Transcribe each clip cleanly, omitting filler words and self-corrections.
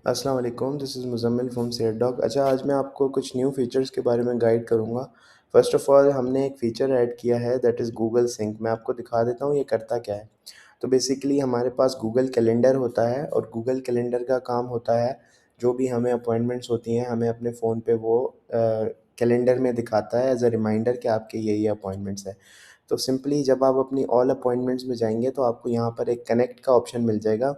अस्सलाम वालेकुम, this is Muzammil from said dog. अच्छा, आज मैं आपको कुछ न्यू फीचर्स के बारे में गाइड करूँगा। फ़र्स्ट ऑफ़ ऑल हमने एक फ़ीचर ऐड किया है दैट इज़ गूगल सिंक। मैं आपको दिखा देता हूँ ये करता क्या है। तो बेसिकली हमारे पास गूगल कैलेंडर होता है और गूगल कैलेंडर का काम होता है, जो भी हमें अपॉइंटमेंट्स होती हैं, हमें अपने फ़ोन पे वो कैलेंडर में दिखाता है एज़ अ रिमाइंडर कि आपके ये अपॉइंटमेंट्स हैं। तो सिंपली जब आप अपनी ऑल अपॉइंटमेंट्स में जाएँगे तो आपको यहाँ पर एक कनेक्ट का ऑप्शन मिल जाएगा।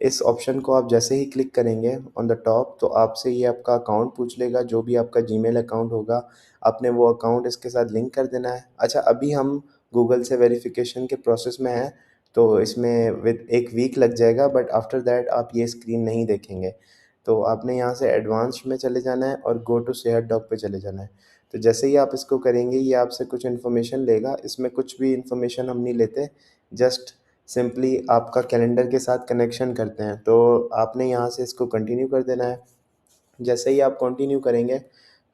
इस ऑप्शन को आप जैसे ही क्लिक करेंगे ऑन द टॉप, तो आपसे ये आपका अकाउंट पूछ लेगा, जो भी आपका जीमेल अकाउंट होगा, आपने वो अकाउंट इसके साथ लिंक कर देना है। अच्छा, अभी हम गूगल से वेरिफ़िकेशन के प्रोसेस में हैं, तो इसमें विद 1 वीक लग जाएगा, बट आफ्टर दैट आप ये स्क्रीन नहीं देखेंगे। तो आपने यहाँ से एडवांस्ड में चले जाना है और गो टू सेहत डॉक पे चले जाना है। तो जैसे ही आप इसको करेंगे, ये आपसे कुछ इन्फॉर्मेशन लेगा, इसमें कुछ भी इन्फॉर्मेशन हम नहीं लेते, जस्ट सिंपली आपका कैलेंडर के साथ कनेक्शन करते हैं। तो आपने यहाँ से इसको कंटिन्यू कर देना है। जैसे ही आप कंटिन्यू करेंगे,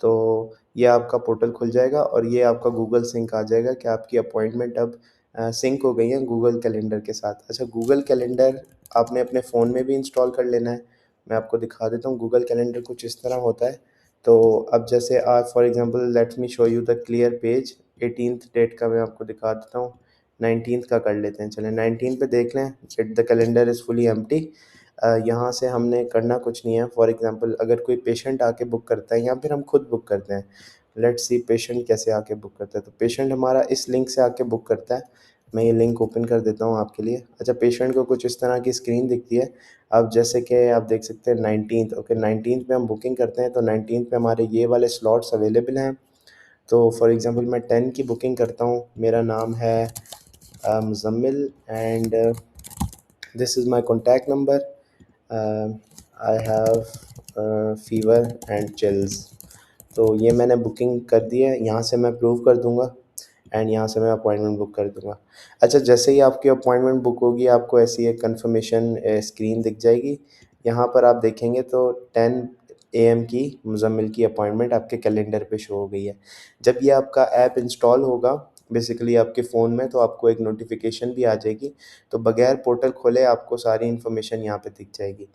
तो ये आपका पोर्टल खुल जाएगा और ये आपका गूगल सिंक आ जाएगा कि आपकी अपॉइंटमेंट अब सिंक हो गई है गूगल कैलेंडर के साथ। अच्छा, गूगल कैलेंडर आपने अपने फ़ोन में भी इंस्टॉल कर लेना है। मैं आपको दिखा देता हूँ, गूगल कैलेंडर कुछ इस तरह होता है। तो अब जैसे आप for example let me show you the clear page. 18th date का मैं आपको दिखा देता हूँ, 19th का कर लेते हैं। चलें 19 पे देख लें, it the calendar is fully empty. यहाँ से हमने करना कुछ नहीं है। फॉर एग्ज़ाम्पल अगर कोई पेशेंट आके बुक करता है या फिर हम खुद बुक करते हैं, लेट्स सी पेशेंट कैसे आके बुक करता है। तो पेशेंट हमारा इस लिंक से आके बुक करता है। मैं ये लिंक ओपन कर देता हूँ आपके लिए। अच्छा, पेशेंट को कुछ इस तरह की स्क्रीन दिखती है। अब जैसे कि आप देख सकते हैं 19th, ओके 19th पे हम बुकिंग करते हैं, तो 19th पे हमारे ये वाले स्लॉट्स अवेलेबल हैं। तो फॉर एग्ज़ाम्पल मैं 10 की बुकिंग करता हूँ। मेरा नाम है Muzammil and this is my contact number. I have fever and chills. तो ये मैंने बुकिंग कर दी है, यहाँ से मैं अप्रूव कर दूँगा एंड यहाँ से मैं अपॉइंटमेंट बुक कर दूँगा। अच्छा, जैसे ही आपकी अपॉइंटमेंट बुक होगी, आपको ऐसी एक कन्फर्मेशन स्क्रीन दिख जाएगी। यहाँ पर आप देखेंगे तो 10 AM की मुज़म्मिल की अपॉइंटमेंट आपके कैलेंडर पे शो हो गई है। जब ये आपका ऐप इंस्टॉल होगा बेसिकली आपके फ़ोन में, तो आपको एक नोटिफ़िकेशन भी आ जाएगी, तो बगैर पोर्टल खोले आपको सारी इन्फॉर्मेशन यहाँ पे दिख जाएगी।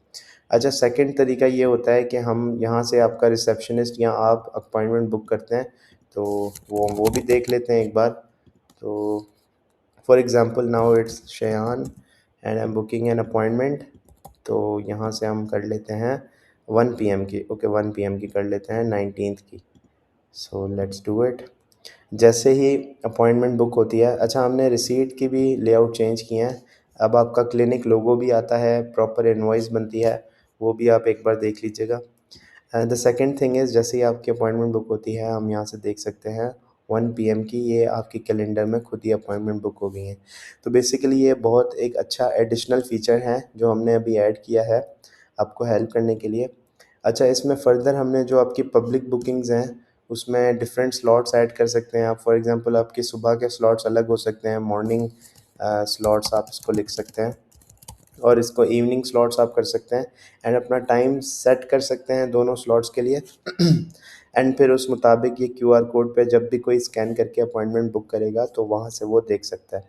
अच्छा, सेकंड तरीका ये होता है कि हम यहाँ से आपका रिसेप्शनिस्ट या आप अपॉइंटमेंट बुक करते हैं, तो वो भी देख लेते हैं एक बार। तो for example now it's Shayan and I am booking an appointment. तो यहाँ से हम कर लेते हैं 1 PM की, ओके 1 PM की कर लेते हैं 19th की। So let's do it. जैसे ही अपॉइंटमेंट बुक होती है, अच्छा हमने रिसीट की भी लेआउट चेंज किए हैं। अब आपका क्लिनिक लोगो भी आता है, प्रॉपर इनवॉइस बनती है, वो भी आप एक बार देख लीजिएगा। द सेकंड थिंग इज़ जैसे ही आपकी अपॉइंटमेंट बुक होती है, हम यहाँ से देख सकते हैं 1 PM की ये आपके कैलेंडर में खुद ही अपॉइंटमेंट बुक हो गई हैं। तो बेसिकली ये बहुत एक अच्छा एडिशनल फ़ीचर है जो हमने अभी ऐड किया है आपको हेल्प करने के लिए। अच्छा, इसमें फ़र्दर हमने जो आपकी पब्लिक बुकिंग्स हैं, उसमें डिफरेंट स्लॉट्स ऐड कर सकते हैं आप। फॉर एग्ज़ाम्पल आपके सुबह के स्लॉट्स अलग हो सकते हैं, मॉर्निंग स्लॉट्स आप इसको लिख सकते हैं और इसको इवनिंग स्लॉट्स आप कर सकते हैं एंड अपना टाइम सेट कर सकते हैं दोनों स्लॉट्स के लिए। एंड फिर उस मुताबिक ये क्यूआर कोड पे जब भी कोई स्कैन करके अपॉइंटमेंट बुक करेगा, तो वहाँ से वो देख सकता है।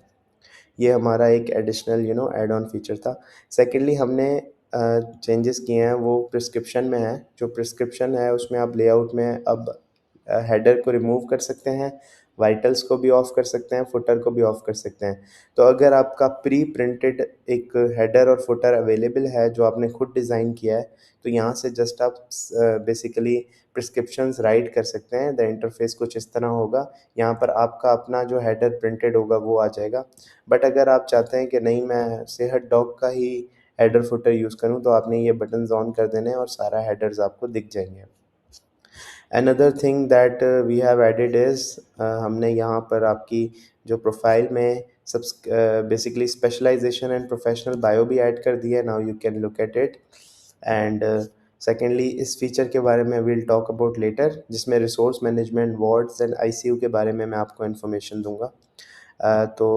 ये हमारा एक एडिशनल ऐड ऑन फीचर था। सेकेंडली हमने चेंजेस किए हैं वो प्रिस्क्रिप्शन में है। जो प्रिस्क्रिप्शन है उसमें आप लेआउट में अब हेडर को रिमूव कर सकते हैं, वाइटल्स को भी ऑफ़ कर सकते हैं, फुटर को भी ऑफ़ कर सकते हैं। तो अगर आपका प्री प्रिंटेड एक हेडर और फुटर अवेलेबल है जो आपने खुद डिज़ाइन किया है, तो यहाँ से जस्ट आप बेसिकली प्रिस्क्रिप्शंस राइट कर सकते हैं। द इंटरफ़ेस कुछ इस तरह होगा। यहाँ पर आपका अपना जो हेडर प्रिंटेड होगा वो आ जाएगा। बट अगर आप चाहते हैं कि नहीं मैं सेहत डॉग का ही हेडर फुटर यूज़ करूँ, तो आपने ये बटन्स ऑन कर देने हैं और सारा हेडर्स आपको दिख जाएँगे। Another thing that we have added is हमने यहाँ पर आपकी जो प्रोफाइल में basically specialization and professional bio भी ऐड कर दिया है। Now you can look at it and secondly इस फीचर के बारे में विल टॉक अबाउट लेटर, जिसमें resource management, wards and ICU के बारे में मैं आपको इन्फॉर्मेशन दूंगा। तो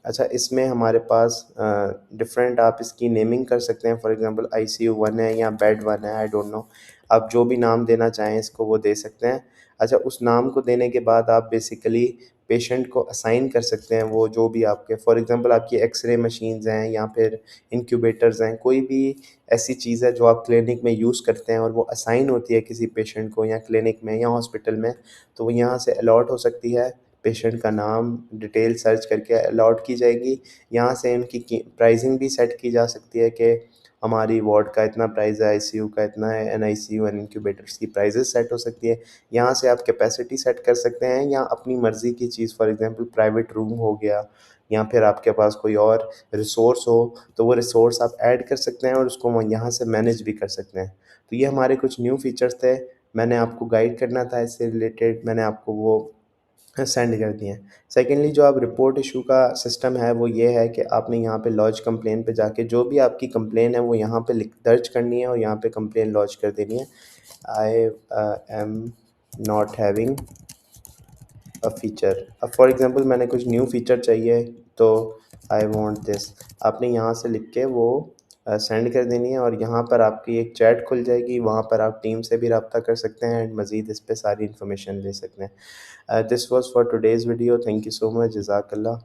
अच्छा, इसमें हमारे पास डिफरेंट आप इसकी नेमिंग कर सकते हैं। फॉर एग्जांपल आईसीयू 1 है या बेड 1 है, आई डोंट नो। आप जो भी नाम देना चाहें इसको वो दे सकते हैं। अच्छा, उस नाम को देने के बाद आप बेसिकली पेशेंट को असाइन कर सकते हैं, वो जो भी आपके फॉर एग्ज़ाम्पल आपकी एक्स-रे मशीन्स हैं या फिर इंक्यूबेटर्स हैं, कोई भी ऐसी चीज़ है जो आप क्लिनिक में यूज़ करते हैं और वो असाइन होती है किसी पेशेंट को या क्लिनिक में या हॉस्पिटल में, तो वो यहाँ से अलॉट हो सकती है। पेशेंट का नाम, डिटेल सर्च करके अलॉट की जाएगी। यहाँ से उनकी प्राइसिंग भी सेट की जा सकती है कि हमारी वार्ड का इतना प्राइस है, आईसीयू का इतना है, एनआईसीयू एंड इंक्यूबेटर्स की प्राइसेस सेट हो सकती है। यहाँ से आप कैपेसिटी सेट कर सकते हैं या अपनी मर्ज़ी की चीज़ फॉर एग्ज़ाम्पल प्राइवेट रूम हो गया या फिर आपके पास कोई और रिसोर्स हो, तो वो रिसोर्स आप ऐड कर सकते हैं और उसको वो यहाँ से मैनेज भी कर सकते हैं। तो ये हमारे कुछ न्यू फीचर्स थे, मैंने आपको गाइड करना था इससे रिलेटेड, मैंने आपको वो सेंड कर दिए हैं। सेकेंडली जो आप रिपोर्ट इशू का सिस्टम है वो ये है कि आपने यहाँ पे लॉज कंप्लेन पे जाके जो भी आपकी कंप्लेन है वो यहाँ पे लिख दर्ज करनी है और यहाँ पे कंप्लेन लॉज कर देनी है। I am not having a feature. अब फॉर एग्ज़ाम्पल मैंने कुछ न्यू फीचर चाहिए तो आई वांट दिस, आपने यहाँ से लिख के वो सेंड कर देनी है और यहाँ पर आपकी एक चैट खुल जाएगी, वहाँ पर आप टीम से भी रब्ता कर सकते हैं एंड मज़ीद इस पे सारी इन्फॉर्मेशन ले सकते हैं। This was for today's video, thank you so much, जज़ाकल्लाह।